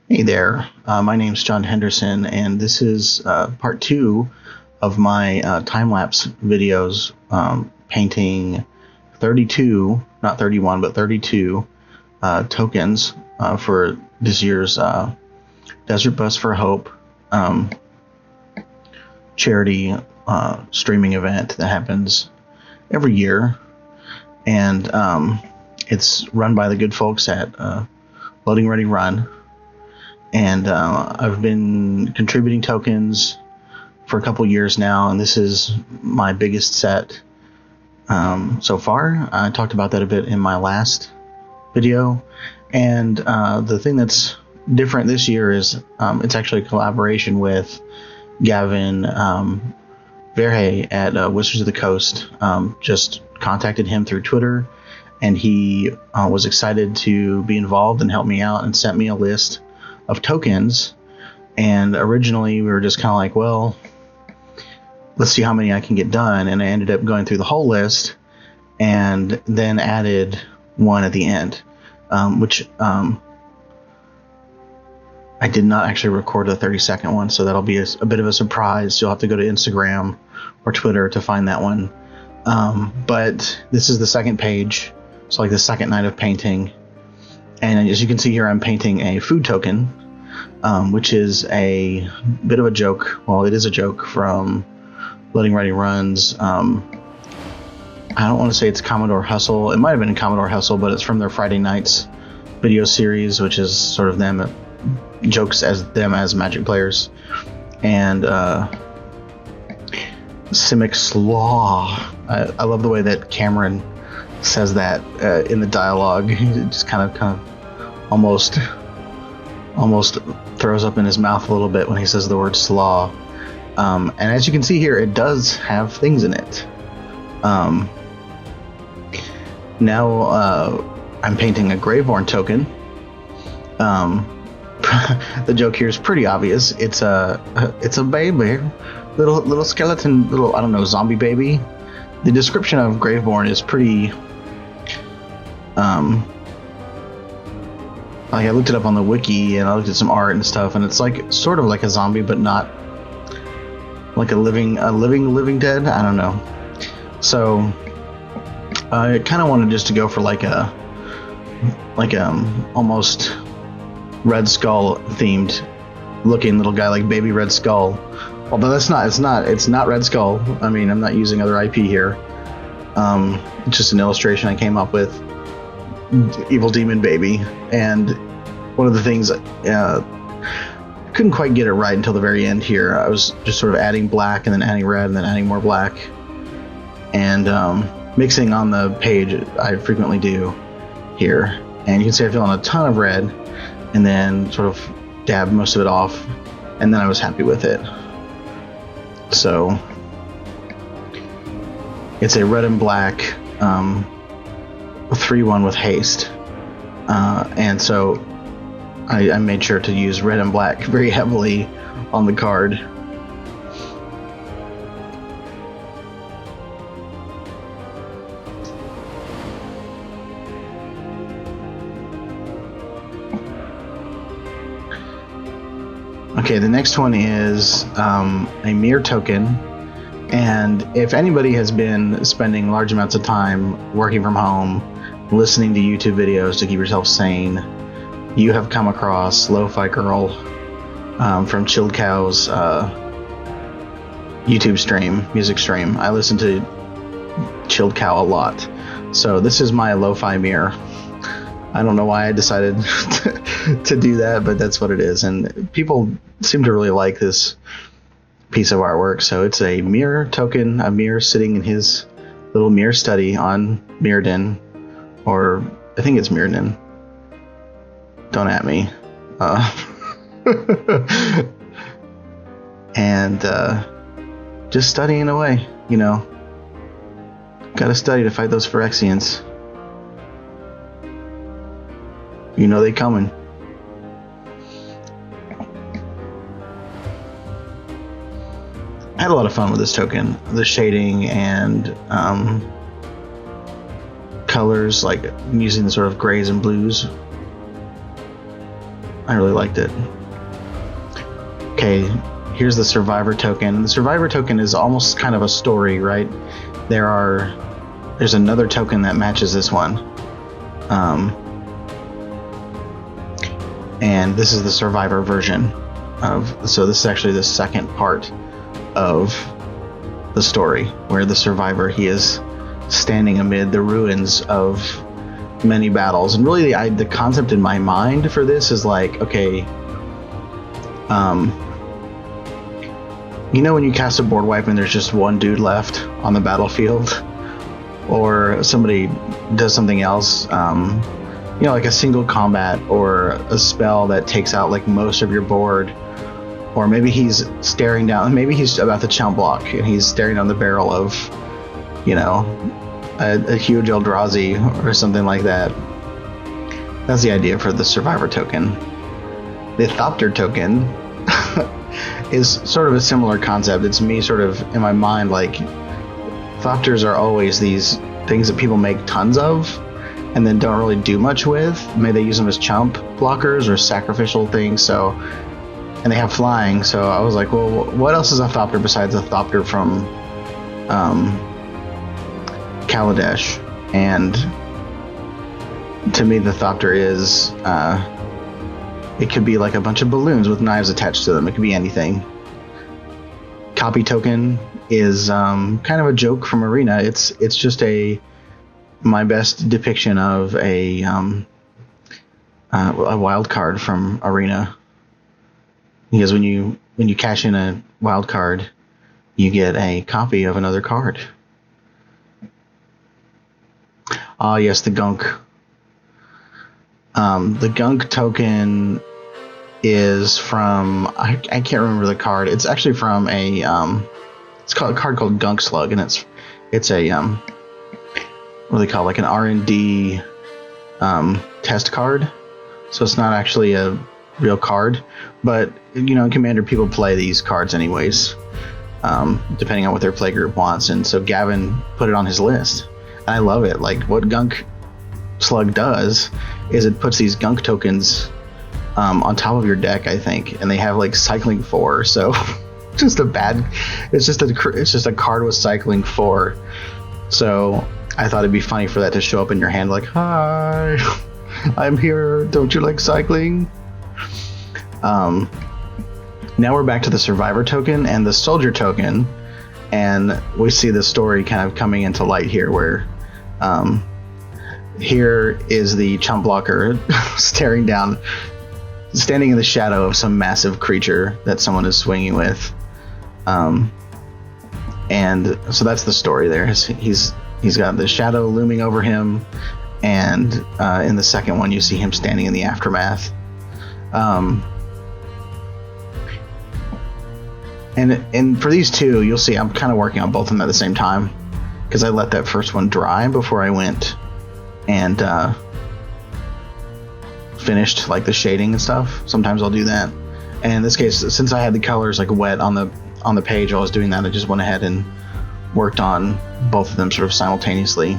Hey there, my name's John Henderson, and this is part 2 of my time-lapse videos painting 32, not 31, but 32 tokens for this year's Desert Bus for Hope charity streaming event that happens every year, and it's run by the good folks at Loading Ready Run. And I've been contributing tokens for a couple years now, and this is my biggest set so far. I talked about that a bit in my last video, and the thing that's different this year is it's actually a collaboration with Gavin Verhey at Wizards of the Coast. Just contacted him through Twitter, and he was excited to be involved and help me out and sent me a list of tokens. And originally we were just kind of like, well, let's see how many I can get done, and I ended up going through the whole list and then added one at the end, which I did not actually record the 30-second one, so that'll be a bit of a surprise. You'll have to go to Instagram or Twitter to find that one. But this is the second page, so like the second night of painting. And as you can see here, I'm painting a food token, which is a bit of a joke. Well, it is a joke from Loading Ready Run's. I don't want to say it's Commodore Hustle. It might have been Commodore Hustle, but it's from their Friday Nights video series, which is sort of them jokes as them as Magic players. And Simic Slaw. I love the way that Cameron says that in the dialogue. He just kind of almost throws up in his mouth a little bit when he says the word slaw. And as you can see here, it does have things in it. Now I'm painting a Graveborn token. The joke here is pretty obvious. It's a baby, little skeleton, I don't know, zombie baby. The description of Graveborn is pretty like I looked it up on the wiki and I looked at some art and stuff, and it's like sort of like a zombie, but not like a living dead. I don't know. So I kind of wanted just to go for like a almost Red Skull themed looking little guy, like baby Red Skull. Although it's not Red Skull. I mean, I'm not using other IP here. It's just an illustration I came up with. Evil Demon Baby. And one of the things, couldn't quite get it right until the very end here. I was just sort of adding black and then adding red and then adding more black, and mixing on the page. I frequently do here, and you can see I fill in a ton of red and then sort of dab most of it off, and then I was happy with it. So it's a red and black 3/1 with haste, and so I made sure to use red and black very heavily on the card. Okay, the next one is a mirror token. And if anybody has been spending large amounts of time working from home, listening to YouTube videos to keep yourself sane, you have come across Lo-Fi Girl from Chilled Cow's YouTube stream, music stream. I listen to Chilled Cow a lot. So this is my lo-fi mirror. I don't know why I decided to do that, but that's what it is. And people seem to really like this piece of artwork. So it's a mirror token, a mirror sitting in his little mirror study on Mirrodin, or I think it's Mirrodin. Don't at me. And just studying away, you know. Gotta study to fight those Phyrexians. You know they coming. I had a lot of fun with this token. The shading and colors, like using the sort of grays and blues. I really liked it. Okay, here's the survivor token. The survivor token is almost kind of a story, right? There's another token that matches this one. And this is the survivor version so this is actually the second part of the story, where the survivor, he is standing amid the ruins of many battles. And really the concept in my mind for this is like, okay, you know when you cast a board wipe and there's just one dude left on the battlefield, or somebody does something else, you know, like a single combat or a spell that takes out like most of your board, or maybe he's staring down, maybe he's about to chump block and he's staring down the barrel of, you know, a huge Eldrazi or something like that. That's the idea for the survivor token. The Thopter token is sort of a similar concept. It's me sort of in my mind, like, Thopters are always these things that people make tons of and then don't really do much with. Maybe they use them as chump blockers or sacrificial things. So, and they have flying. So I was like, well, what else is a Thopter besides a Thopter from Kaladesh? And to me, the Thopter is it could be like a bunch of balloons with knives attached to them. It could be anything. Copy token is kind of a joke from Arena. It's just my best depiction of a wild card from Arena. Because when you cash in a wild card, you get a copy of another card. Ah, yes, the gunk. The gunk token is from, I can't remember the card. It's actually from it's called a card called Gunk Slug, and it's a what do they call it? Like an R&D test card. So it's not actually a real card, but you know, in Commander people play these cards anyways, depending on what their play group wants. And so Gavin put it on his list. And I love it. Like, what Gunk Slug does is it puts these gunk tokens on top of your deck, I think, and they have like cycling 4. So it's just a card with cycling 4. So I thought it'd be funny for that to show up in your hand, like, hi, I'm here, don't you like cycling? Now we're back to the survivor token and the soldier token, and we see the story kind of coming into light here, where here is the chump blocker standing in the shadow of some massive creature that someone is swinging with, and so that's the story there. He's got the shadow looming over him, and in the second one you see him standing in the aftermath. And for these two, you'll see I'm kind of working on both of them at the same time, because I let that first one dry before I went and finished like the shading and stuff. Sometimes I'll do that. And in this case, since I had the colors like wet on the page while I was doing that, I just went ahead and worked on both of them sort of simultaneously.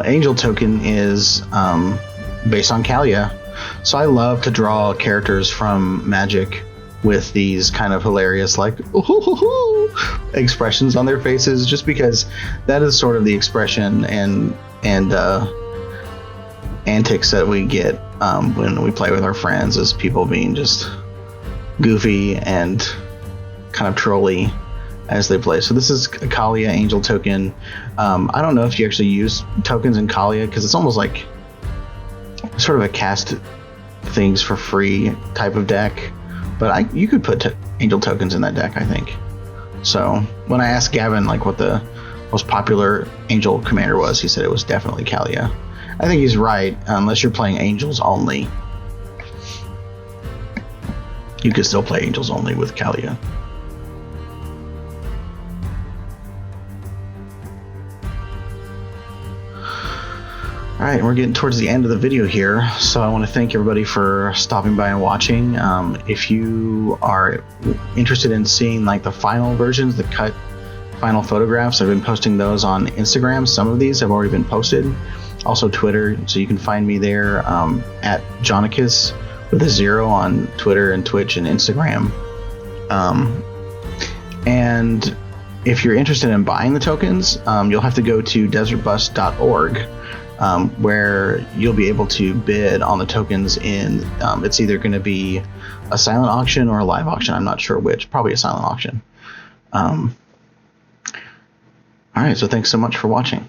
Angel token is based on Kalia. So I love to draw characters from Magic with these kind of hilarious, like, expressions on their faces, just because that is sort of the expression and antics that we get when we play with our friends, is people being just goofy and kind of trolly as they play. So this is a Kalia Angel token. I don't know if you actually use tokens in Kalia, because it's almost like sort of a cast things for free type of deck, but you could put Angel tokens in that deck, I think. So when I asked Gavin like what the most popular Angel commander was, he said it was definitely Kalia. I think he's right, unless you're playing Angels only. You could still play Angels only with Kalia. All right, we're getting towards the end of the video here, so I want to thank everybody for stopping by and watching. If you are interested in seeing like the final versions, the cut final photographs, I've been posting those on Instagram. Some of these have already been posted. Also Twitter, so you can find me there at Jonicus with a 0 on Twitter and Twitch and Instagram. And if you're interested in buying the tokens, you'll have to go to desertbus.org. Where you'll be able to bid on the tokens in, it's either going to be a silent auction or a live auction. I'm not sure which, probably a silent auction. All right, so thanks so much for watching.